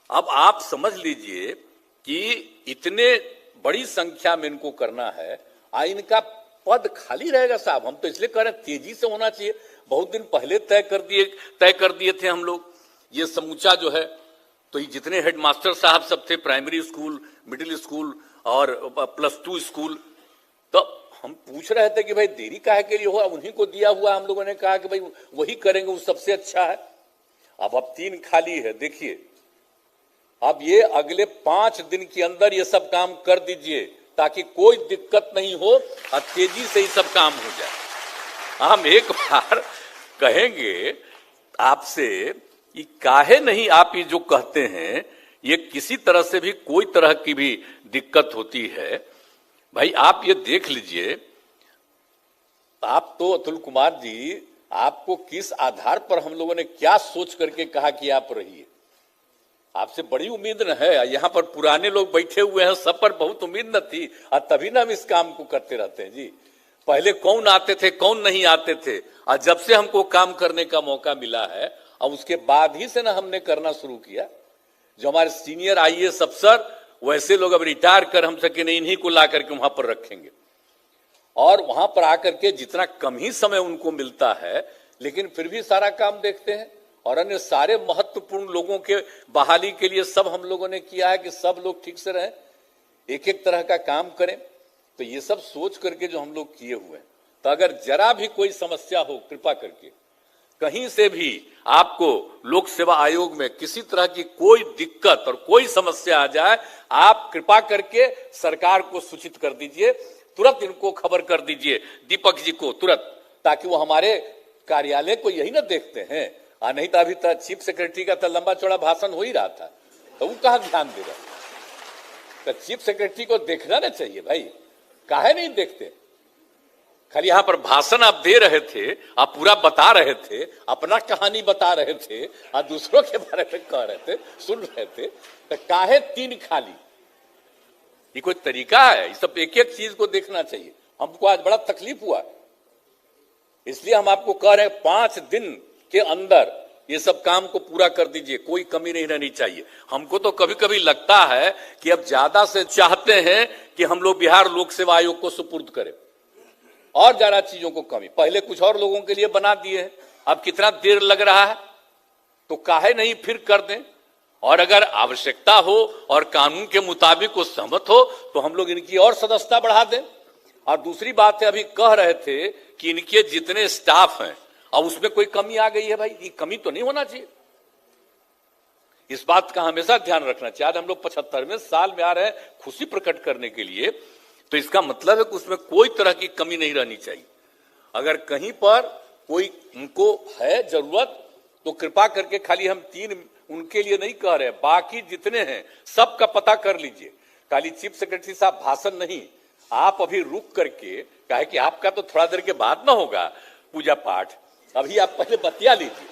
अब आप समझ लीजिए कि इतने बड़ी संख्या में इनको करना है, इनका पद खाली रहेगा साहब। हम तो इसलिए कह रहे हैं तेजी से होना चाहिए। बहुत दिन पहले तय कर दिए थे हम लोग ये समूचा जो है। तो ये जितने हेडमास्टर साहब सब थे, प्राइमरी स्कूल, मिडिल स्कूल और +2 स्कूल, तो हम पूछ रहे थे कि भाई देरी काहे के लिए हुआ। उन्हीं को दिया हुआ, हम लोगों ने कहा कि भाई वही करेंगे, वो सबसे अच्छा है। अब 3 खाली है। देखिए अब ये अगले 5 दिन के अंदर ये सब काम कर दीजिए ताकि कोई दिक्कत नहीं हो और तेजी से ही सब काम हो जाए। हम एक बार कहेंगे आपसे कि काहे नहीं आप ये जो कहते हैं, ये किसी तरह से भी कोई तरह की भी दिक्कत होती है। भाई आप ये देख लीजिए, आप तो अतुल कुमार जी, आपको किस आधार पर हम लोगों ने क्या सोच करके कहा कि आप रहिए। आपसे बड़ी उम्मीद न है। यहाँ पर पुराने लोग बैठे हुए हैं, सब पर बहुत उम्मीद न थी और तभी ना हम इस काम को करते रहते हैं जी। पहले कौन आते थे, कौन नहीं आते थे, और जब से हमको काम करने का मौका मिला है और उसके बाद ही से ना हमने करना शुरू किया। जो हमारे सीनियर IAS अफसर, वैसे लोग अब रिटायर कर हम सके नहीं, इन्हीं को ला करके वहां पर रखेंगे और वहां पर आकर के जितना कम ही समय उनको मिलता है, लेकिन फिर भी सारा काम देखते हैं। और अन्य सारे महत्वपूर्ण लोगों के बहाली के लिए सब हम लोगों ने किया है कि सब लोग ठीक से रहें, एक एक तरह का काम करें। तो ये सब सोच करके जो हम लोग किए हुए हैं, तो अगर जरा भी कोई समस्या हो, कृपा करके कहीं से भी आपको लोक सेवा आयोग में किसी तरह की कोई दिक्कत और कोई समस्या आ जाए, आप कृपा करके सरकार को सूचित कर दीजिए, तुरंत इनको खबर कर दीजिए, दीपक जी को तुरंत, ताकि वो हमारे कार्यालय को यही ना देखते हैं। नहीं तो अभी तक चीफ सेक्रेटरी का तो लंबा चौड़ा भाषण हो ही रहा था, तो वो कहां ध्यान दे रहा। तो चीफ सेक्रेटरी को देखना ना चाहिए भाई, काहे नहीं देखते। खाली यहां पर भाषण आप दे रहे थे, आप पूरा बता रहे थे, अपना कहानी बता रहे थे और दूसरों के बारे में कह रहे थे, सुन रहे थे। तो काहे 3 खाली, ये कोई तरीका है? ये सब एक एक चीज को देखना चाहिए। हमको आज बड़ा तकलीफ हुआ, इसलिए हम आपको कह रहे हैं 5 दिन के अंदर ये सब काम को पूरा कर दीजिए, कोई कमी नहीं रहनी चाहिए। हमको तो कभी कभी लगता है कि अब ज्यादा से चाहते हैं कि हम लोग बिहार लोक सेवा आयोग को सुपुर्द करें और ज्यादा चीजों को कमी। पहले कुछ और लोगों के लिए बना दिए हैं, अब कितना देर लग रहा है, तो काहे नहीं फिर कर दें। और अगर आवश्यकता हो और कानून के मुताबिक वो सहमत हो तो हम लोग इनकी और सदस्यता बढ़ा दें। और दूसरी बात है, अभी कह रहे थे कि इनके जितने स्टाफ हैं और उसमें कोई कमी आ गई है। भाई ये कमी तो नहीं होना चाहिए, इस बात का हमेशा ध्यान रखना चाहिए। आज हम लोग 75वें साल में आ रहे हैं खुशी प्रकट करने के लिए, तो इसका मतलब है कि उसमें कोई तरह की कमी नहीं रहनी चाहिए। अगर कहीं पर कोई उनको है जरूरत तो कृपा करके, खाली हम 3 उनके लिए नहीं कह रहे, बाकी जितने हैं सबका पता कर लीजिए। खाली चीफ सेक्रेटरी साहब भाषण नहीं, आप अभी रुक करके, कहे कि आपका तो थोड़ा देर के बाद ना होगा पूजा पाठ, अभी आप पहले बतिया लीजिए,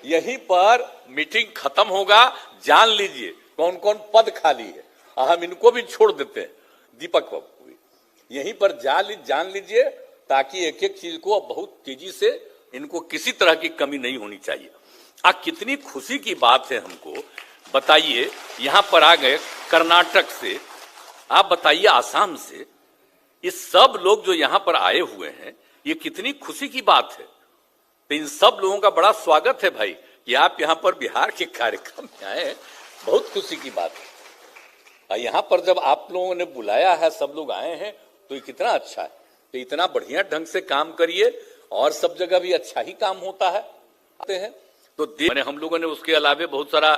यहीं पर मीटिंग खत्म होगा, जान लीजिए कौन कौन पद खाली है, हम इनको भी छोड़ देते हैं, दीपक बाबू भी यहीं पर जान लीजिए, ताकि एक एक चीज को बहुत तेजी से, इनको किसी तरह की कमी नहीं होनी चाहिए। कितनी खुशी की बात है हमको, बताइए यहां पर आ गए कर्नाटक से, आप बताइए आसाम से, ये सब लोग जो यहां पर आए हुए हैं, ये कितनी खुशी की बात है। तो इन सब लोगों का बड़ा स्वागत है भाई कि आप यहां पर बिहार के कार्यक्रम में आए हैं, बहुत खुशी की बात है। यहां पर जब आप लोगों ने बुलाया है, सब लोग आए हैं, तो ये कितना अच्छा है। तो इतना बढ़िया ढंग से काम करिए, और सब जगह भी अच्छा ही काम होता है। आते हैं तो हम लोगों ने उसके अलावे बहुत सारा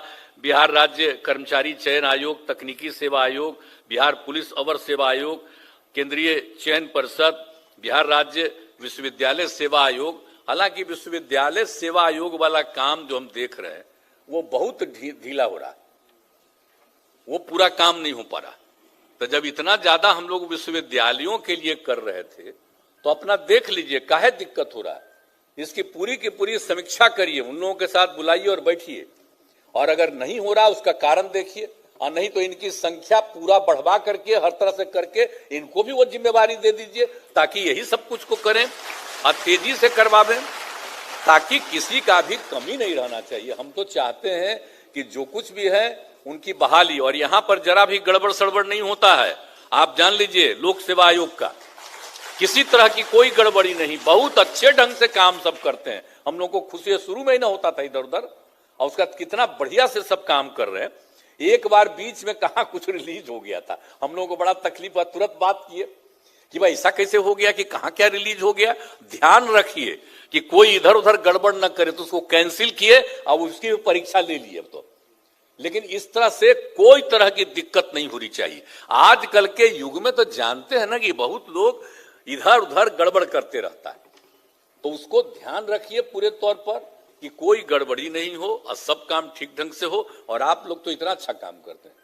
बिहार राज्य कर्मचारी चयन आयोग, तकनीकी सेवा आयोग, बिहार पुलिस अवर सेवा आयोग, केंद्रीय चयन परिषद, बिहार राज्य विश्वविद्यालय सेवा आयोग। हालांकि विश्वविद्यालय सेवा आयोग वाला काम जो हम देख रहे हैं वो बहुत ढीला हो रहा है, वो पूरा काम नहीं हो पा रहा। तो जब इतना ज्यादा हम लोग विश्वविद्यालयों के लिए कर रहे थे, तो अपना देख लीजिए काहे दिक्कत हो रहा है, इसकी पूरी की पूरी समीक्षा करिए, उन लोगों के साथ बुलाइए और बैठिए, और अगर नहीं हो रहा उसका कारण देखिए, और नहीं तो इनकी संख्या पूरा बढ़वा करके, हर तरह से करके इनको भी वो जिम्मेवारी दे दीजिए, ताकि यही सब कुछ को करें और तेजी से करवावें, ताकि किसी का भी कमी नहीं रहना चाहिए। हम तो चाहते हैं कि जो कुछ भी है उनकी बहाली, और यहां पर जरा भी गड़बड़ सड़बड़ नहीं होता है। आप जान लीजिए लोक सेवा आयोग का किसी तरह की कोई गड़बड़ी नहीं, बहुत अच्छे ढंग से काम सब करते हैं। हम लोगों को खुशी शुरू में ही ना होता था इधर उधर, और उसका कितना बढ़िया से सब काम कर रहे हैं। एक बार बीच में कहां कुछ रिलीज हो गया था, हम लोगों को बड़ा तकलीफ हुआ, तुरंत बात किए कि भाई ऐसा कैसे हो गया कि कहां क्या रिलीज हो गया, ध्यान रखिए कि कोई इधर उधर गड़बड़ न करे। तो उसको कैंसिल किए और उसकी परीक्षा ले ली अब तो। लेकिन इस तरह से कोई तरह की दिक्कत नहीं होनी चाहिए। आजकल के युग में तो जानते हैं ना कि बहुत लोग इधर उधर गड़बड़ करते रहता है, तो उसको ध्यान रखिए पूरे तौर पर कि कोई गड़बड़ी नहीं हो और सब काम ठीक ढंग से हो। और आप लोग तो इतना अच्छा काम करते हैं,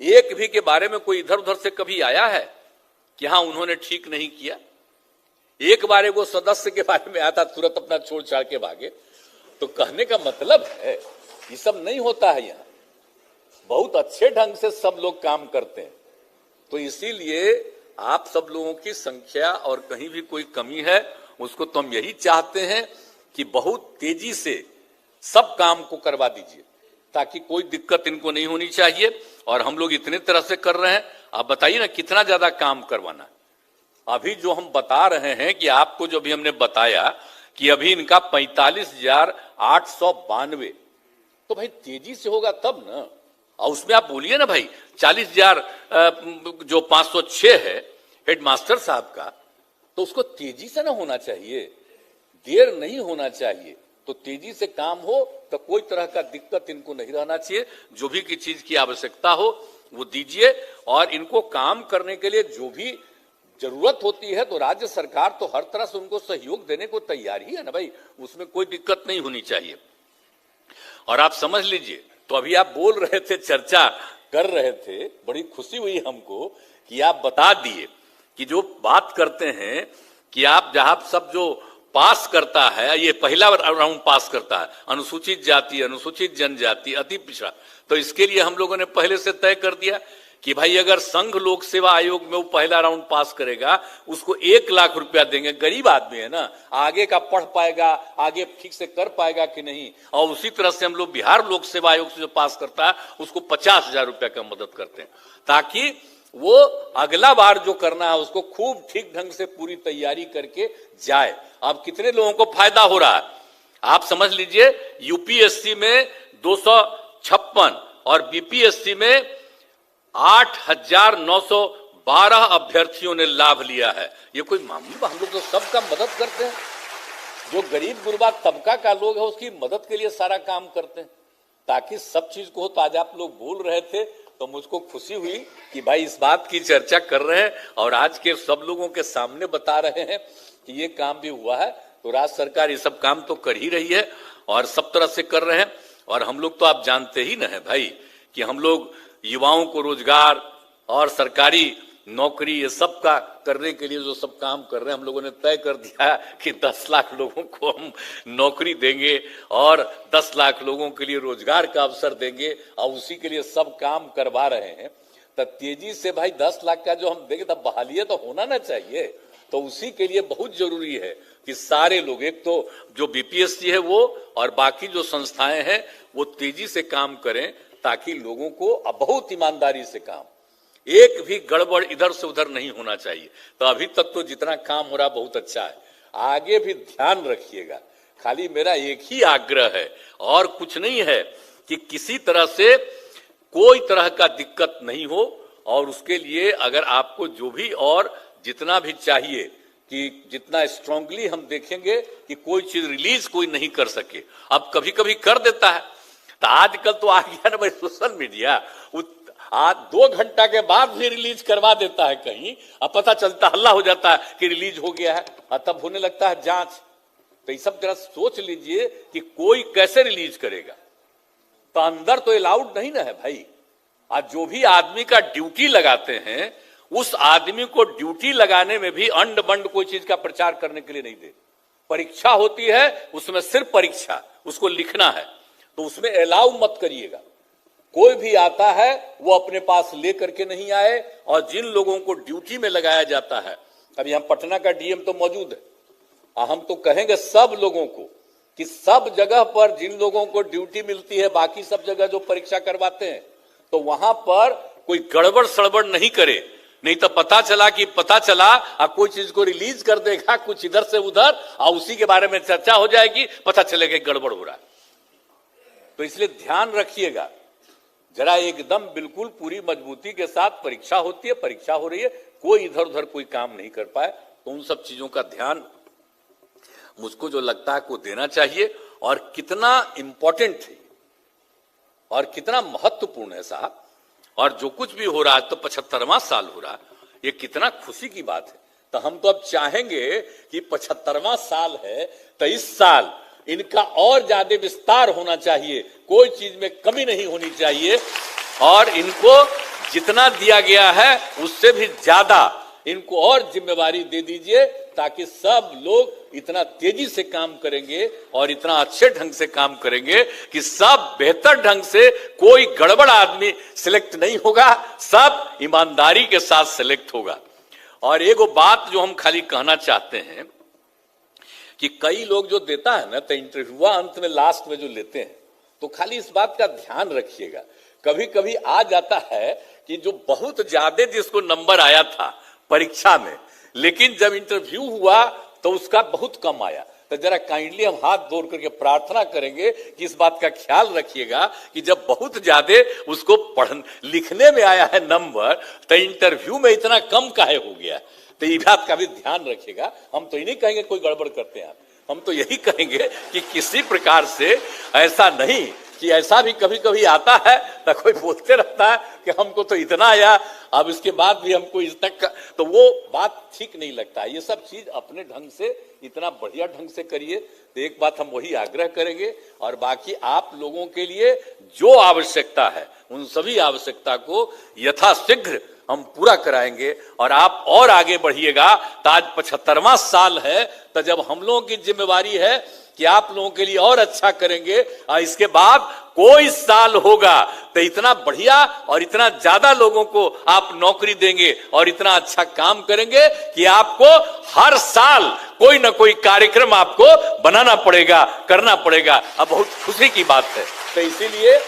एक भी के बारे में कोई इधर उधर से कभी आया है कि हाँ उन्होंने ठीक नहीं किया? एक बार वो सदस्य के बारे में आया था, तुरंत अपना छोड़ छाड़ के भागे। तो कहने का मतलब है ये सब नहीं होता है, यहाँ बहुत अच्छे ढंग से सब लोग काम करते हैं। तो इसीलिए आप सब लोगों की संख्या और कहीं भी कोई कमी है उसको तो हम यही चाहते हैं कि बहुत तेजी से सब काम को करवा दीजिए ताकि कोई दिक्कत इनको नहीं होनी चाहिए। और हम लोग इतने तरह से कर रहे हैं, आप बताइए ना कितना ज्यादा काम करवाना है। अभी जो हम बता रहे हैं कि आपको जो भी हमने बताया कि अभी इनका 45,892, तो भाई तेजी से होगा तब ना। और उसमें आप बोलिए ना भाई 40,000 जो 506 है हेडमास्टर साहब का, तो उसको तेजी से ना होना चाहिए, देर नहीं होना चाहिए। तो तेजी से काम हो तो कोई तरह का दिक्कत इनको नहीं रहना चाहिए। जो भी की चीज की आवश्यकता हो वो दीजिए, और इनको काम करने के लिए जो भी जरूरत होती है तो राज्य सरकार तो हर तरह से उनको सहयोग देने को तैयार ही है ना भाई, उसमें कोई दिक्कत नहीं होनी चाहिए। और आप समझ लीजिए, तो अभी आप बोल रहे थे, चर्चा कर रहे थे, बड़ी खुशी हुई हमको कि आप बता दिए कि जो बात करते हैं कि आप जहां सब जो पास करता है, ये पहला राउंड पास करता है अनुसूचित जाति, अनुसूचित जनजाति, अति पिछड़ा, तो इसके लिए हम लोगों ने पहले से तय कर दिया कि भाई अगर संघ लोक सेवा आयोग में वो पहला राउंड पास करेगा उसको 1 लाख रुपया देंगे। गरीब आदमी है ना, आगे का पढ़ पाएगा, आगे ठीक से कर पाएगा कि नहीं। और उसी तरह से हम लोग बिहार लोक सेवा आयोग से जो पास करता है उसको 50,000 रुपया का मदद करते हैं, ताकि वो अगला बार जो करना है उसको खूब ठीक ढंग से पूरी तैयारी करके जाए। अब कितने लोगों को फायदा हो रहा है आप समझ लीजिए। यूपीएससी में 256 और बीपीएससी में 8,912 अभ्यर्थियों ने लाभ लिया है। ये कोई मामूली बात, हम लोग तो सबका मदद करते हैं। जो गरीब गुरबा तबका का लोग है उसकी मदद के लिए सारा काम करते हैं ताकि सब चीज को हो। तो आज आप लोग बोल रहे थे तो मुझको खुशी हुई कि भाई इस बात की चर्चा कर रहे हैं और आज के सब लोगों के सामने बता रहे हैं कि ये काम भी हुआ है। तो राज्य सरकार ये सब काम तो कर ही रही है और सब तरह से कर रहे हैं। और हम लोग तो आप जानते ही ना है भाई कि हम लोग युवाओं को रोजगार और सरकारी नौकरी ये सब का करने के लिए जो सब काम कर रहे हैं, हम लोगों ने तय कर दिया कि 10 लाख लोगों को हम नौकरी देंगे और 10 लाख लोगों के लिए रोजगार का अवसर देंगे और उसी के लिए सब काम करवा रहे हैं। तो तेजी से भाई 10 लाख का जो हम देंगे तब बहाली तो होना ना चाहिए। तो उसी के लिए बहुत जरूरी है कि सारे लोग, एक तो जो बीपीएससी है वो और बाकी जो संस्थाएं हैं वो तेजी से काम करें ताकि लोगों को बहुत ईमानदारी से काम, एक भी गड़बड़ इधर से उधर नहीं होना चाहिए। तो अभी तक तो जितना काम हो रहा बहुत अच्छा है, आगे भी ध्यान रखिएगा। खाली मेरा एक ही आग्रह है और कुछ नहीं है कि किसी तरह से कोई तरह का दिक्कत नहीं हो। और उसके लिए अगर आपको जो भी और जितना भी चाहिए कि जितना स्ट्रांगली हम देखेंगे कि कोई चीज रिलीज कोई नहीं कर सके। अब कभी कभी कर देता है, तो आजकल तो आ गया ना भाई सोशल मीडिया, आज 2 घंटा के बाद भी रिलीज करवा देता है कहीं, अब पता चलता हल्ला हो जाता है कि रिलीज हो गया है और तब होने लगता है जांच। तो ये सब जरा सोच लीजिए कि कोई कैसे रिलीज करेगा। तो अंदर तो अलाउड नहीं ना है भाई। आज जो भी आदमी का ड्यूटी लगाते हैं उस आदमी को ड्यूटी लगाने में भी अंड बंड कोई चीज का प्रचार करने के लिए नहीं दे। परीक्षा होती है उसमें सिर्फ परीक्षा, उसको लिखना है, तो उसमें अलाउ मत करिएगा। कोई भी आता है वो अपने पास ले करके नहीं आए। और जिन लोगों को ड्यूटी में लगाया जाता है, अभी हम पटना का डीएम तो मौजूद है, हम तो कहेंगे सब लोगों को कि सब जगह पर जिन लोगों को ड्यूटी मिलती है, बाकी सब जगह जो परीक्षा करवाते हैं, तो वहां पर कोई गड़बड़ सड़बड़ नहीं करे। नहीं तो पता चला कोई चीज को रिलीज कर देगा कुछ इधर से उधर, और उसी के बारे में चर्चा हो जाएगी, पता चलेगा गड़बड़ हो रहा है। तो इसलिए ध्यान रखिएगा जरा, एकदम बिल्कुल पूरी मजबूती के साथ परीक्षा होती है, परीक्षा हो रही है, कोई इधर उधर कोई काम नहीं कर पाए। तो उन सब चीजों का ध्यान मुझको जो लगता है को देना चाहिए। और कितना इंपॉर्टेंट है और कितना महत्वपूर्ण है साहब, और जो कुछ भी हो रहा है, तो 75वां साल हो रहा है, ये कितना खुशी की बात है। तो हम तो अब चाहेंगे कि 75वां साल है तो इस साल इनका और ज्यादा विस्तार होना चाहिए, कोई चीज में कमी नहीं होनी चाहिए, और इनको जितना दिया गया है उससे भी ज्यादा इनको और जिम्मेवारी दे दीजिए, ताकि सब लोग इतना तेजी से काम करेंगे और इतना अच्छे ढंग से काम करेंगे कि सब बेहतर ढंग से, कोई गड़बड़ आदमी सिलेक्ट नहीं होगा, सब ईमानदारी के साथ सिलेक्ट होगा। और एक बात जो हम खाली कहना चाहते हैं कि कई लोग जो देता है ना, तो इंटरव्यू अंत में लास्ट में जो लेते हैं, तो खाली इस बात का ध्यान रखिएगा, कभी कभी आ जाता है कि जो बहुत ज्यादा जिसको नंबर आया था परीक्षा में, लेकिन जब इंटरव्यू हुआ तो उसका बहुत कम आया। तो जरा काइंडली हम हाथ जोड़ करके प्रार्थना करेंगे कि इस बात का ख्याल रखिएगा कि जब बहुत ज्यादा उसको लिखने में आया है नंबर, तो इंटरव्यू में इतना कम काहे हो गया। तो ये बात का भी ध्यान रखिएगा। हम तो ये नहीं कहेंगे कोई गड़बड़ करते हैं, हम तो यही कहेंगे कि किसी प्रकार से ऐसा नहीं कि ऐसा भी कभी कभी आता है तो कोई बोलते रहता है कि हमको तो इतना आया, अब इसके बाद भी हमको इस तक, तो वो बात ठीक नहीं लगता है। ये सब चीज अपने ढंग से इतना बढ़िया ढंग से करिए। तो एक बात हम वही आग्रह करेंगे, और बाकी आप लोगों के लिए जो आवश्यकता है उन सभी आवश्यकता को यथाशीघ्र हम पूरा कराएंगे। और आप और आगे बढ़िएगा। तो आज 75वां साल है, तो जब हम लोगों की जिम्मेवारी है कि आप लोगों के लिए और अच्छा करेंगे, और इसके बाद कोई साल होगा तो इतना बढ़िया और इतना ज्यादा लोगों को आप नौकरी देंगे और इतना अच्छा काम करेंगे कि आपको हर साल कोई ना कोई कार्यक्रम आपको बनाना पड़ेगा, करना पड़ेगा। अब बहुत खुशी की बात है। तो इसीलिए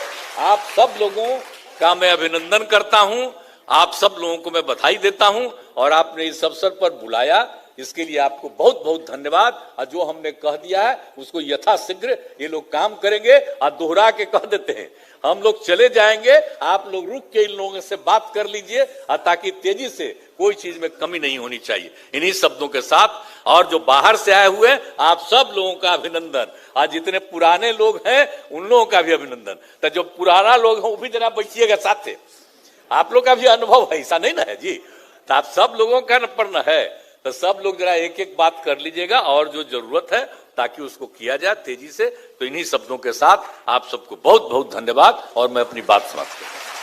आप सब लोगों का मैं अभिनंदन करता हूं, आप सब लोगों को मैं बधाई देता हूं, और आपने इस अवसर पर बुलाया, इसके लिए आपको बहुत बहुत धन्यवाद। और जो हमने कह दिया है उसको यथाशीघ्र ये लोग काम करेंगे। और दोहरा के कह देते हैं, हम लोग चले जाएंगे, आप लोग रुक के इन लोगों से बात कर लीजिए, ताकि तेजी से कोई चीज में कमी नहीं होनी चाहिए। इन्हीं शब्दों के साथ, और जो बाहर से आए हुए आप सब लोगों का अभिनंदन, और जितने पुराने लोग हैं उन लोगों का भी अभिनंदन। तो जो पुराना लोग हैं वो भी जरा बैठिएगा साथ से, आप लोग का भी अनुभव है, ऐसा नहीं ना है जी। तो आप सब लोगों का न है, तो सब लोग जरा एक एक बात कर लीजिएगा, और जो जरूरत है ताकि उसको किया जाए तेजी से। तो इन्हीं शब्दों के साथ आप सबको बहुत बहुत धन्यवाद, और मैं अपनी बात समाप्त करता हूं।